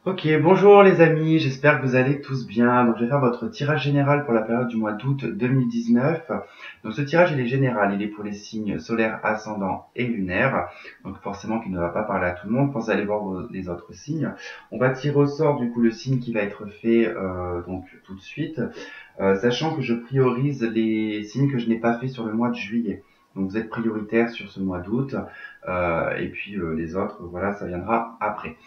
Ok, bonjour les amis, j'espère que vous allez tous bien. Donc je vais faire votre tirage général pour la période du mois d'août 2019. Donc ce tirage il est général, il est pour les signes solaires, ascendants et lunaires. Donc forcément qu'il ne va pas parler à tout le monde, pensez à aller voir les autres signes. On va tirer au sort du coup le signe qui va être fait donc tout de suite, sachant que je priorise les signes que je n'ai pas fait sur le mois de juillet. Donc vous êtes prioritaire sur ce mois d'août, et puis les autres, voilà, ça viendra après.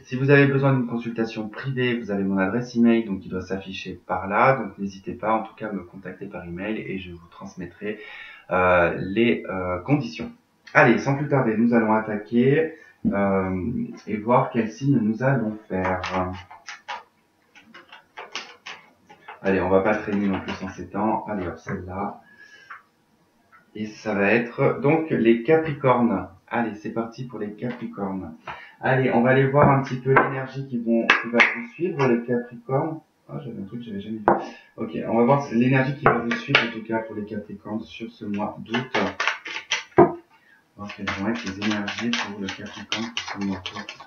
Si vous avez besoin d'une consultation privée, vous avez mon adresse email donc qui doit s'afficher par là. Donc n'hésitez pas en tout cas à me contacter par email et je vous transmettrai les conditions. Allez, sans plus tarder, nous allons attaquer et voir quel signe nous allons faire. Allez, on va pas traîner non plus en ces temps. Allez hop, celle-là. Et ça va être donc les Capricornes. Allez, c'est parti pour les Capricornes. Allez, on va aller voir un petit peu l'énergie qui va vous suivre, les Capricornes. Ah, j'avais un truc que j'avais jamais vu. Ok, on va voir l'énergie qui va vous suivre, en tout cas pour les Capricornes, sur ce mois d'août. Voir quelles vont être les énergies pour le Capricorne pour ce mois d'août.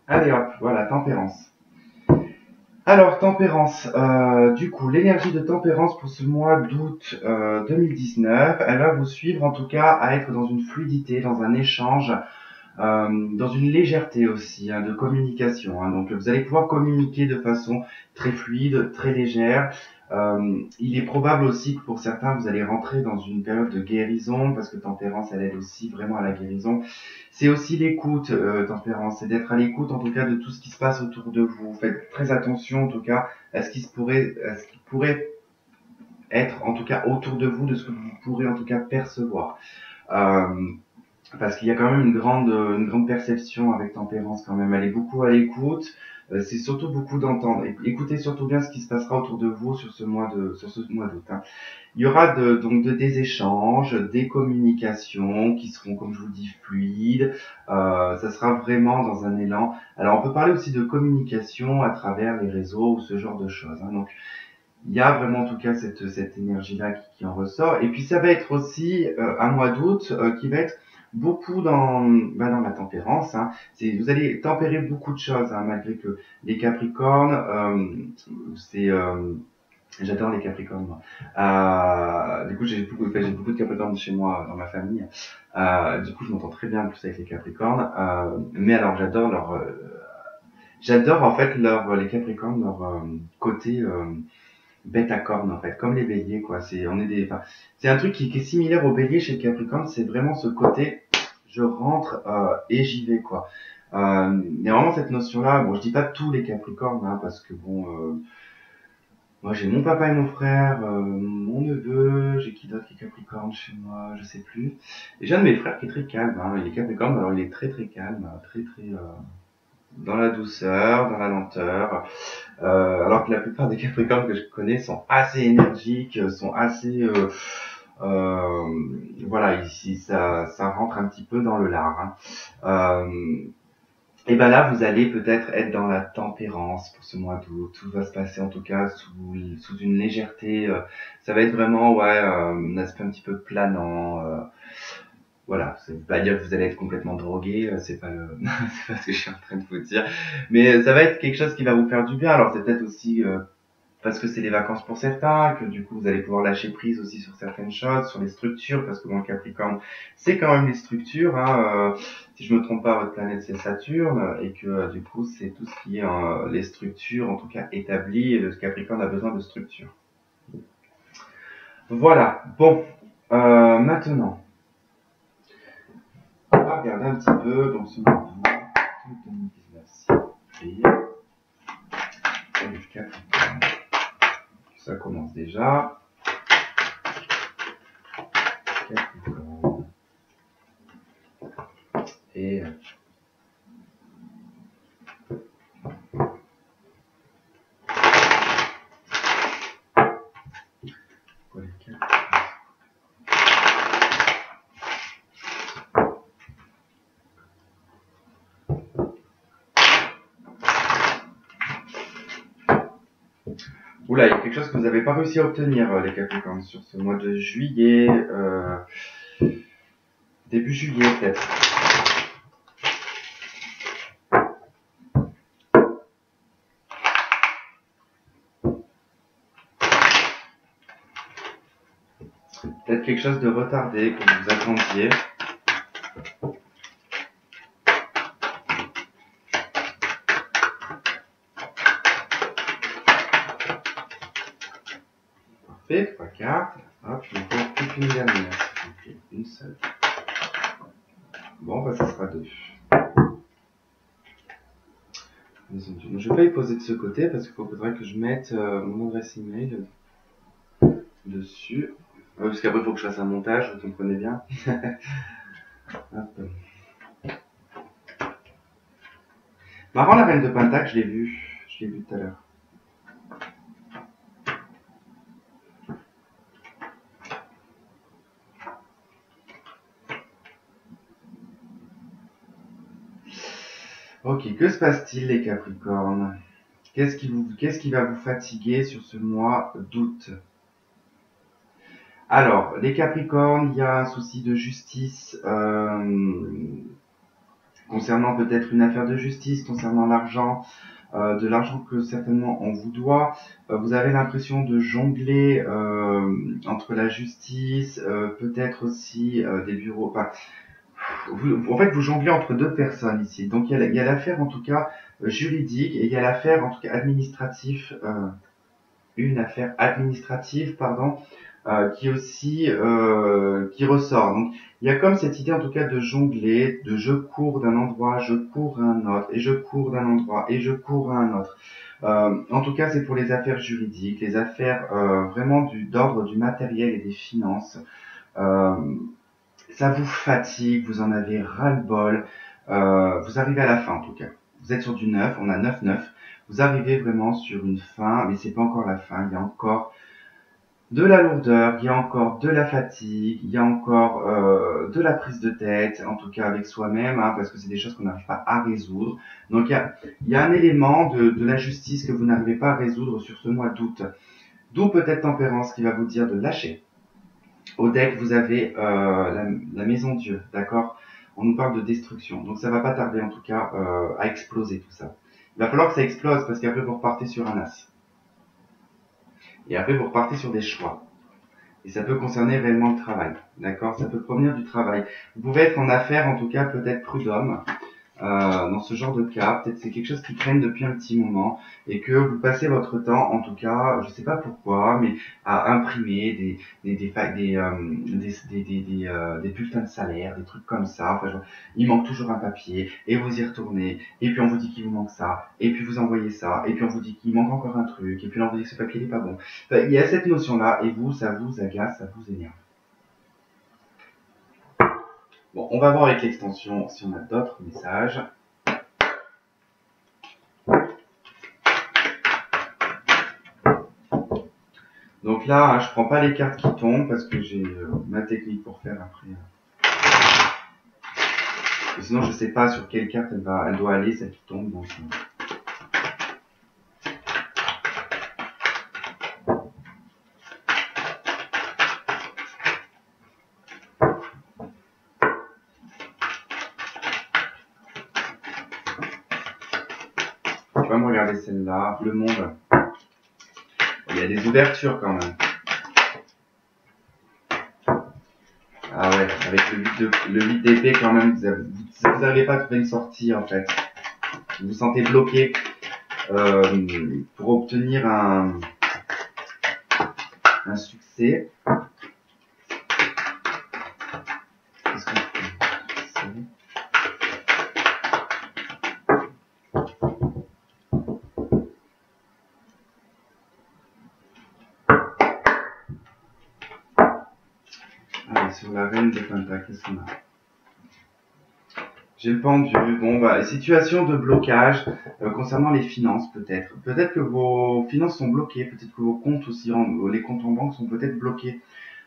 Allez hop, voilà, tempérance. Alors, tempérance, du coup, l'énergie de tempérance pour ce mois d'août 2019, elle va vous suivre en tout cas à être dans une fluidité, dans un échange, dans une légèreté aussi de communication. Donc vous allez pouvoir communiquer de façon très fluide, très légère. Il est probable aussi que pour certains, vous allez rentrer dans une période de guérison, parce que tempérance, elle aide aussi vraiment à la guérison. C'est aussi l'écoute, tempérance, c'est d'être à l'écoute en tout cas de tout ce qui se passe autour de vous. Faites très attention en tout cas à ce qui pourrait être en tout cas autour de vous, de ce que vous pourrez en tout cas percevoir. Euh, Parce qu'il y a quand même une grande perception avec tempérance quand même. Elle est beaucoup à l'écoute. C'est surtout beaucoup d'entendre. Écoutez surtout bien ce qui se passera autour de vous sur ce mois d'août. Il y aura donc des échanges, des communications qui seront, comme je vous dis, fluides. Ça sera vraiment dans un élan. Alors, on peut parler aussi de communication à travers les réseaux ou ce genre de choses. Donc, il y a vraiment en tout cas cette énergie-là qui en ressort. Et puis, ça va être aussi un mois d'août qui va être beaucoup dans la tempérance. Vous allez tempérer beaucoup de choses, malgré que les Capricornes, j'adore les Capricornes, moi. Du coup, j'ai beaucoup de Capricornes chez moi, dans ma famille. Du coup, je m'entends très bien en plus avec les Capricornes. Mais alors, j'adore en fait les Capricornes, leur côté bête à cornes en fait, comme les Béliers quoi. C'est un truc qui est similaire aux Béliers chez le Capricorne. C'est vraiment ce côté, je rentre et j'y vais quoi. Il y a vraiment cette notion-là. Bon, je dis pas tous les Capricornes, parce que bon. Moi, j'ai mon papa et mon frère, mon neveu, j'ai qui d'autre qui est Capricorne chez moi, je sais plus. Et j'ai un de mes frères qui est très calme, il est Capricorne, alors il est très très calme, très dans la douceur, dans la lenteur. Alors que la plupart des Capricornes que je connais sont assez énergiques, sont assez, voilà, ici ça rentre un petit peu dans le lard. Et ben là, vous allez peut-être être dans la tempérance pour ce mois d'août. Tout va se passer en tout cas sous une légèreté. Ça va être vraiment un aspect un petit peu planant. Voilà, ça veut pas dire que vous allez être complètement drogué. C'est pas c'est pas ce que je suis en train de vous dire. Mais ça va être quelque chose qui va vous faire du bien. Alors c'est peut-être aussi parce que c'est les vacances pour certains, que du coup vous allez pouvoir lâcher prise aussi sur certaines choses, sur les structures, parce que bon, le Capricorne, c'est quand même les structures. Si je me trompe pas, votre planète c'est Saturne, et que du coup c'est tout ce qui est les structures, en tout cas établies, et le Capricorne a besoin de structures. Voilà, bon, maintenant, on va regarder un petit peu, donc ce mois d'août 2019, si et le Capricorne. Ça commence déjà. Et pour les 4. Oula, il y a quelque chose que vous n'avez pas réussi à obtenir, les Capricornes, sur ce mois de juillet, début juillet peut-être. Peut-être quelque chose de retardé que vous attendiez. Parfait, 3 cartes. Hop, il me faut plus qu'une dernière. Ok, une seule. Bon, bah ça sera 2. Donc, je vais pas y poser de ce côté parce qu'il faudrait que je mette mon adresse email dessus. Parce qu'après il faut que je fasse un montage, vous comprenez bien. Hop. Marrant, la reine de Pentacle, je l'ai vu tout à l'heure. Ok, que se passe-t-il les Capricornes? Qu'est-ce qui va vous fatiguer sur ce mois d'août? Alors, les Capricornes, il y a un souci de justice concernant peut-être une affaire de justice, concernant l'argent, de l'argent que certainement on vous doit. Vous avez l'impression de jongler entre la justice, peut-être aussi des bureaux. Enfin, en fait, vous jonglez entre deux personnes ici. Donc, il y a l'affaire en tout cas juridique et il y a l'affaire en tout cas administrative, une affaire administrative, pardon, qui aussi qui ressort. Donc, il y a comme cette idée en tout cas de jongler, de je cours d'un endroit, je cours à un autre, et je cours d'un endroit, et je cours à un autre. En tout cas, c'est pour les affaires juridiques, les affaires vraiment d'ordre du matériel et des finances. Euh, Ça vous fatigue, vous en avez ras-le-bol, vous arrivez à la fin en tout cas. Vous êtes sur du 9, on a 9-9, vous arrivez vraiment sur une fin, mais c'est pas encore la fin, il y a encore de la lourdeur, il y a encore de la fatigue, il y a encore de la prise de tête, en tout cas avec soi-même, hein, parce que c'est des choses qu'on n'arrive pas à résoudre. Donc il y a un élément de la justice que vous n'arrivez pas à résoudre sur ce mois d'août. D'où peut-être Tempérance qui va vous dire de lâcher. Au deck, vous avez la maison Dieu, d'accord? On nous parle de destruction, donc ça va pas tarder en tout cas à exploser tout ça. Il va falloir que ça explose parce qu'après vous repartez sur un as. Et après vous repartez sur des choix. Et ça peut concerner réellement le travail, d'accord? Ça peut provenir du travail. Vous pouvez être en affaires, en tout cas peut-être prud'homme. Dans ce genre de cas, peut-être c'est quelque chose qui traîne depuis un petit moment et que vous passez votre temps, en tout cas, je sais pas pourquoi, mais à imprimer des bulletins de salaire, des trucs comme ça. Enfin, genre, il manque toujours un papier et vous y retournez et puis on vous dit qu'il vous manque ça et puis vous envoyez ça et puis on vous dit qu'il manque encore un truc et puis là on vous dit que ce papier n'est pas bon. Enfin, il y a cette notion-là et vous, ça vous agace, ça vous énerve. Bon, on va voir avec l'extension si on a d'autres messages. Donc là, hein, je prends pas les cartes qui tombent parce que j'ai ma technique pour faire après. Et sinon, je sais pas sur quelle carte elle doit aller, celle qui tombe. Donc, on va me regarder celle-là. Le monde. Il y a des ouvertures quand même. Ah ouais, avec le 8 d'épée quand même, vous n'arrivez pas à trouver une sortie en fait. Vous vous sentez bloqué pour obtenir un succès. Qu'est-ce qu'on fait? Allez, sur la reine de Pentacle, qu'est-ce qu'on a? J'ai le pendule. Bon, bah, situation de blocage concernant les finances, peut-être. Peut-être que vos finances sont bloquées. Peut-être que vos comptes aussi, les comptes en banque sont peut-être bloqués.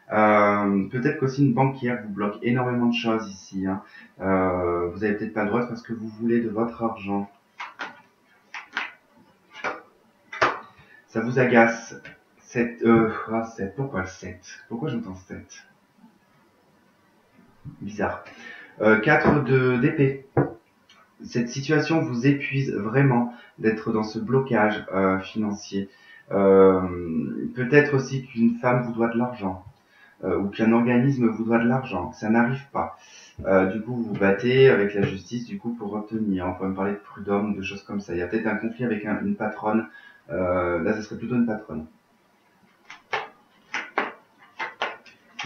Peut-être qu'aussi une banquière vous bloque énormément de choses ici. Hein. Vous avez peut-être pas le droit parce que vous voulez de votre argent. Ça vous agace. 7, 7. Pourquoi le 7? Pourquoi j'entends 7? Bizarre. 4 d'épée. Cette situation vous épuise vraiment d'être dans ce blocage financier. Peut-être aussi qu'une femme vous doit de l'argent. Ou qu'un organisme vous doit de l'argent, que ça n'arrive pas. Du coup, vous vous battez avec la justice, du coup, pour obtenir. On peut me parler de prud'homme, de choses comme ça. Il y a peut-être un conflit avec une patronne. Là, ça serait plutôt une patronne.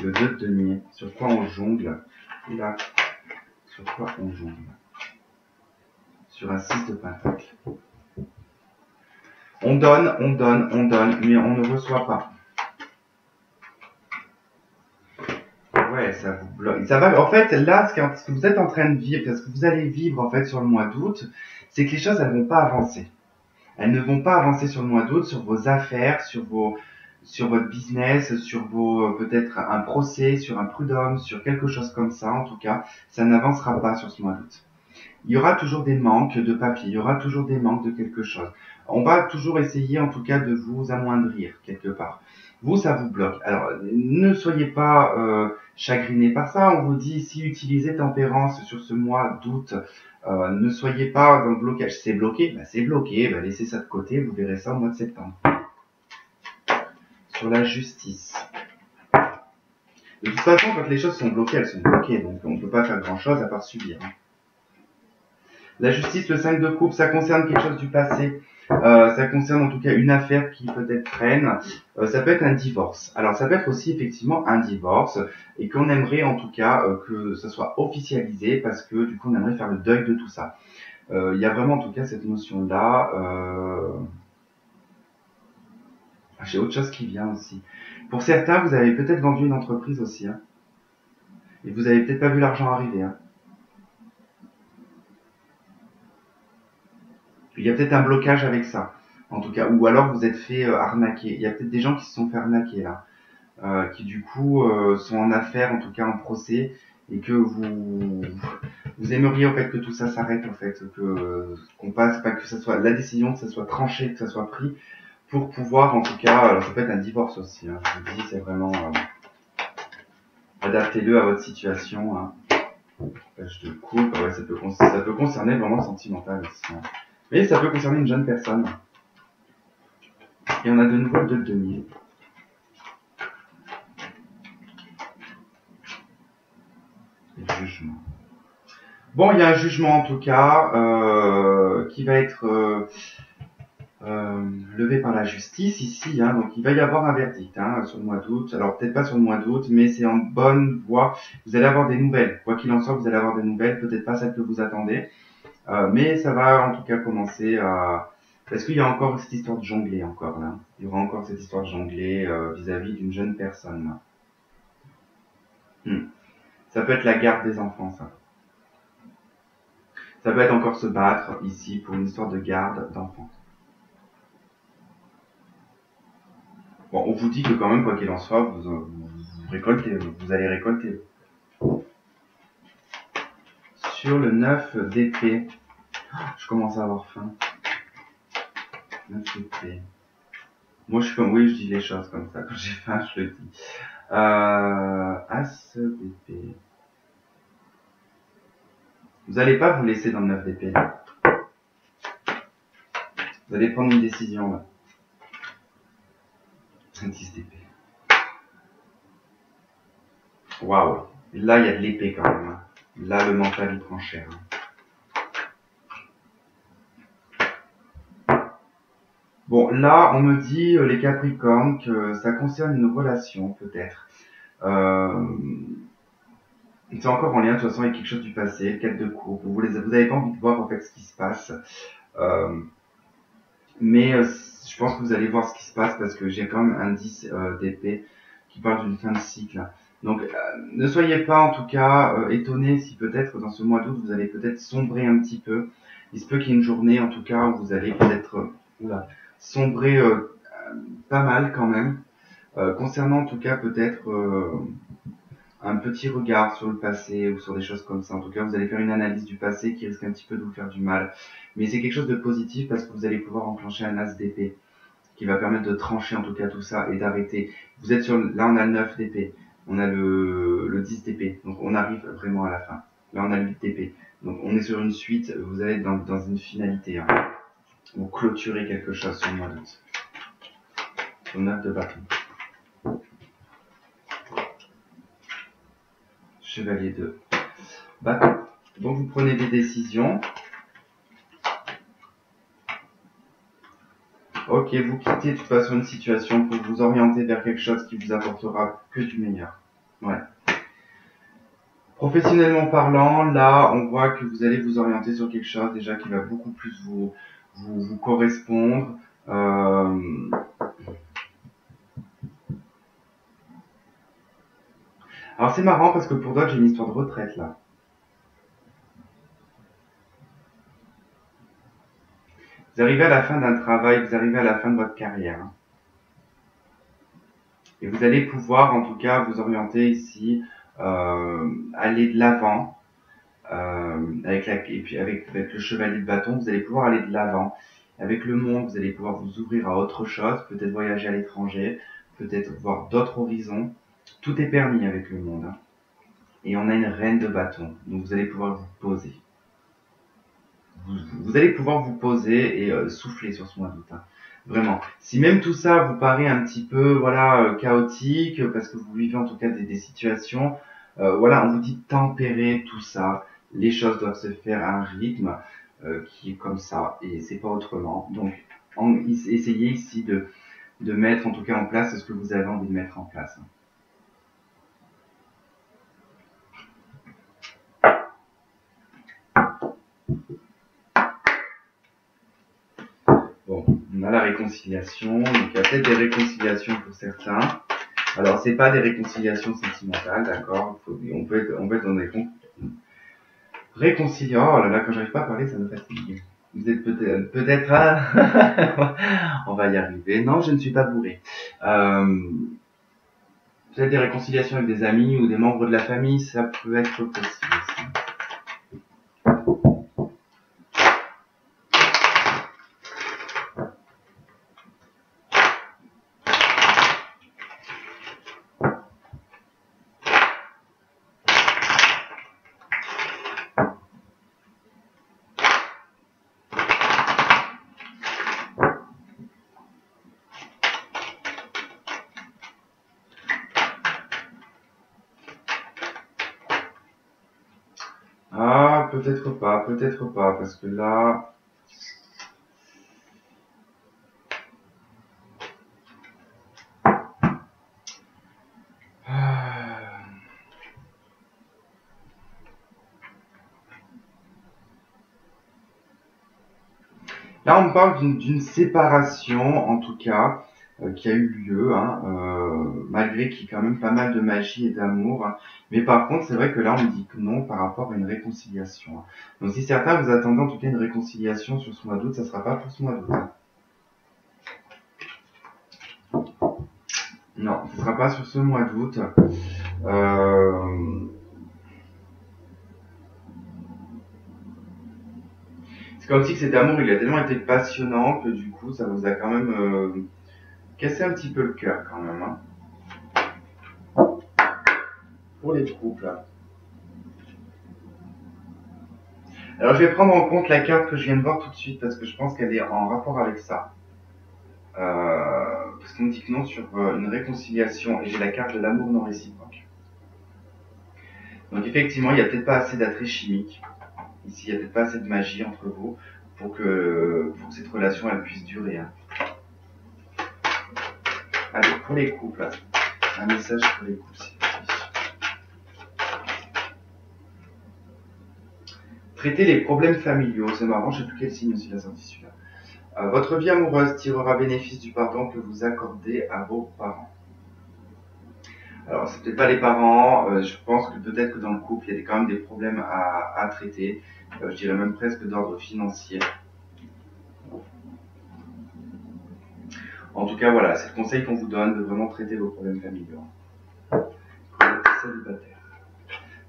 Le 2 de denier. Sur quoi on jongle? Là. Sur quoi on jongle? Sur un 6 de pentacle. On donne, mais on ne reçoit pas. Ouais, ça vous bloque. Ça va. En fait, là, ce que vous êtes en train de vivre, ce que vous allez vivre en fait sur le mois d'août, c'est que les choses, elles vont pas avancer. Elles ne vont pas avancer sur le mois d'août, sur vos affaires, sur votre business, sur peut-être un procès, sur un prud'homme, sur quelque chose comme ça. En tout cas, ça n'avancera pas sur ce mois d'août. Il y aura toujours des manques de papier, il y aura toujours des manques de quelque chose. On va toujours essayer en tout cas de vous amoindrir quelque part. Vous, ça vous bloque. Alors, ne soyez pas chagrinés par ça. On vous dit ici, utilisez tempérance sur ce mois d'août. Ne soyez pas dans le blocage. C'est bloqué, bah, c'est bloqué. Bah, laissez ça de côté, vous verrez ça au mois de septembre. Sur la justice. De toute façon, quand les choses sont bloquées, elles sont bloquées. Donc, on ne peut pas faire grand-chose à part subir. La justice, le 5 de coupe, ça concerne quelque chose du passé. Ça concerne en tout cas une affaire qui peut-être traîne. Ça peut être un divorce. Alors ça peut être aussi effectivement un divorce et qu'on aimerait en tout cas que ça soit officialisé parce que du coup on aimerait faire le deuil de tout ça. Il y a vraiment en tout cas cette notion-là. J'ai autre chose qui vient aussi. Pour certains, vous avez peut-être vendu une entreprise aussi. Hein, et vous avez peut-être pas vu l'argent arriver. Hein. Il y a peut-être un blocage avec ça, en tout cas, ou alors vous êtes fait arnaquer. Il y a peut-être des gens qui se sont fait arnaquer là, qui du coup sont en affaires, en tout cas en procès, et que vous aimeriez en fait que tout ça s'arrête en fait, qu'on passe, pas que ça soit la décision, que ça soit tranché, que ça soit pris, pour pouvoir en tout cas, alors ça peut être un divorce aussi. Hein, je vous dis, c'est vraiment adaptez-le à votre situation. Hein. Page de couple, ouais, ça peut concerner vraiment le sentimental aussi. Hein. Mais ça peut concerner une jeune personne. Et on a de nouveau le 2 de denier. Le jugement. Bon, il y a un jugement en tout cas qui va être levé par la justice ici. Hein, donc il va y avoir un verdict hein, sur le mois d'août. Alors peut-être pas sur le mois d'août, mais c'est en bonne voie. Vous allez avoir des nouvelles. Quoi qu'il en soit, vous allez avoir des nouvelles. Peut-être pas celles que vous attendez. Mais ça va en tout cas commencer à... Parce qu'il y a encore cette histoire de jongler encore là. Il y aura encore cette histoire de jongler vis-à-vis d'une jeune personne là. Ça peut être la garde des enfants ça. Ça peut être encore se battre ici pour une histoire de garde d'enfants. Bon, on vous dit que quand même, quoi qu'il en soit, vous récoltez, vous allez récolter. Sur le 9 d'épée, je commence à avoir faim. 9 d'épée. Moi, je suis comme, oui, je dis les choses comme ça. Quand j'ai faim, je le dis. As d'épée. Vous n'allez pas vous laisser dans le 9 d'épée, là. Vous allez prendre une décision, là. 10 d'épée. Waouh. Là, il y a de l'épée, quand même. Hein. Là, le mental, il prend cher. Hein. Bon, là, on me dit, les Capricornes, que ça concerne une relation, peut-être. C'est encore en lien, de toute façon, avec quelque chose du passé, le 4 de coupe. Vous avez pas envie de voir, en fait, ce qui se passe. Mais je pense que vous allez voir ce qui se passe, parce que j'ai quand même un 10 d'épée qui parle d'une fin de cycle. Donc, ne soyez pas en tout cas étonnés si peut-être dans ce mois d'août, vous allez peut-être sombrer un petit peu. Il se peut qu'il y ait une journée en tout cas où vous allez peut-être sombrer pas mal quand même. Concernant en tout cas peut-être un petit regard sur le passé ou sur des choses comme ça. En tout cas, vous allez faire une analyse du passé qui risque un petit peu de vous faire du mal. Mais c'est quelque chose de positif parce que vous allez pouvoir enclencher un as d'épée qui va permettre de trancher en tout cas tout ça et d'arrêter. Vous êtes sur, là on a le 9 d'épée, on a le 10 d'épée, donc on arrive vraiment à la fin. Là on a le 8 d'épée, donc on est sur une suite, vous allez être dans une finalité. Hein. Vous clôturez quelque chose sur le mois d'août. Sur le 9 de bâton. Chevalier de bâton. Donc vous prenez des décisions. Ok, vous quittez de toute façon une situation pour vous orienter vers quelque chose qui vous apportera que du meilleur. Ouais. Professionnellement parlant, là, on voit que vous allez vous orienter sur quelque chose déjà qui va beaucoup plus vous correspondre. Alors c'est marrant parce que pour d'autres, j'ai une histoire de retraite là. Vous arrivez à la fin d'un travail, vous arrivez à la fin de votre carrière. Et vous allez pouvoir en tout cas vous orienter ici, aller de l'avant. Et puis avec le chevalier de bâton, vous allez pouvoir aller de l'avant. Avec le monde, vous allez pouvoir vous ouvrir à autre chose, peut-être voyager à l'étranger, peut-être voir d'autres horizons. Tout est permis avec le monde. Hein. Et on a une reine de bâton, donc vous allez pouvoir vous poser. Vous allez pouvoir vous poser et souffler sur ce mois d'août. Hein. Vraiment. Si même tout ça vous paraît un petit peu voilà chaotique, parce que vous vivez en tout cas des situations, voilà, on vous dit tempérer tout ça. Les choses doivent se faire à un rythme qui est comme ça et c'est pas autrement. Donc, essayez ici de mettre en tout cas en place ce que vous avez envie de mettre en place. Bon, on a la réconciliation, donc il y a peut-être des réconciliations pour certains. Alors, c'est pas des réconciliations sentimentales, d'accord. On peut être dans des réconciliations. Oh là là, quand j'arrive pas à parler, ça me fatigue. Vous êtes peut-être on va y arriver. Non, je ne suis pas bourré. Peut-être des réconciliations avec des amis ou des membres de la famille, ça peut être possible aussi. Ah, peut-être pas, parce que là... Là, on me parle d'une séparation, en tout cas, qui a eu lieu, hein, malgré qu'il y ait quand même pas mal de magie et d'amour. Hein. Mais par contre, c'est vrai que là, on me dit que non par rapport à une réconciliation. Hein. Donc si certains vous attendez en tout cas une réconciliation sur ce mois d'août, ça ne sera pas pour ce mois d'août. Hein. Non, ce ne sera pas sur ce mois d'août. C'est comme si que cet amour, il a tellement été passionnant que du coup, ça vous a quand même cassé un petit peu le cœur quand même. Hein. Pour les couples. Alors, je vais prendre en compte la carte que je viens de voir tout de suite parce que je pense qu'elle est en rapport avec ça. Parce qu'on me dit que non sur une réconciliation et j'ai la carte de l'amour non réciproque. Donc effectivement, il n'y a peut-être pas assez d'attrait chimique. Ici, il n'y a peut-être pas assez de magie entre vous pour que cette relation elle puisse durer. Hein. Allez, pour les couples, un message pour les couples, s'il vous plaît. Traitez les problèmes familiaux. C'est marrant, je ne sais plus quel signe aussi l'a sorti celui-là. Votre vie amoureuse tirera bénéfice du pardon que vous accordez à vos parents. Alors, c'est peut-être pas les parents, je pense que peut-être que dans le couple, il y a quand même des problèmes à traiter, je dirais même presque d'ordre financier. En tout cas, voilà, c'est le conseil qu'on vous donne de vraiment traiter vos problèmes familiaux. Vous êtes célibataire.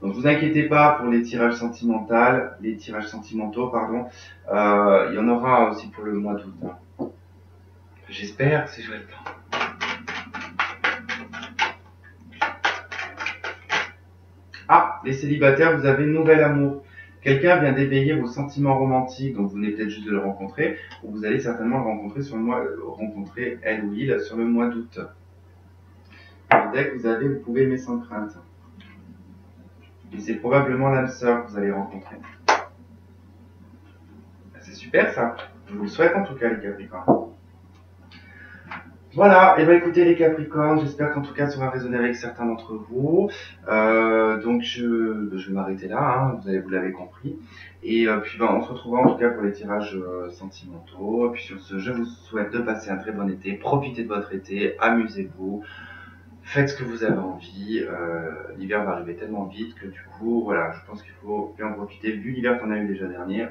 Donc, vous inquiétez pas pour les tirages sentimentaux, pardon. Il y en aura aussi pour le mois d'août, hein. J'espère, si j'aurai le temps. Ah, les célibataires, vous avez nouvel amour. Quelqu'un vient d'éveiller vos sentiments romantiques, donc vous venez peut-être juste de le rencontrer, ou vous allez certainement le rencontrer rencontrer elle ou il sur le mois d'août. Dès que vous avez, vous pouvez aimer sans crainte. Et c'est probablement l'âme sœur que vous allez rencontrer. C'est super ça. Je vous le souhaite en tout cas les Capricornes. Voilà, et ben écoutez les Capricornes, j'espère qu'en tout cas ça aura résonné avec certains d'entre vous. Donc je vais m'arrêter là, hein, vous l'avez compris. Et puis ben, on se retrouvera en tout cas pour les tirages sentimentaux. Et puis sur ce, je vous souhaite de passer un très bon été, profitez de votre été, amusez-vous, faites ce que vous avez envie. L'hiver va arriver tellement vite que du coup, voilà, je pense qu'il faut bien en profiter vu l'hiver qu'on a eu déjà dernier.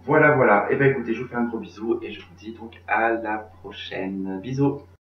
Voilà, voilà. Et ben écoutez, je vous fais un gros bisou et je vous dis donc à la prochaine. Bisous.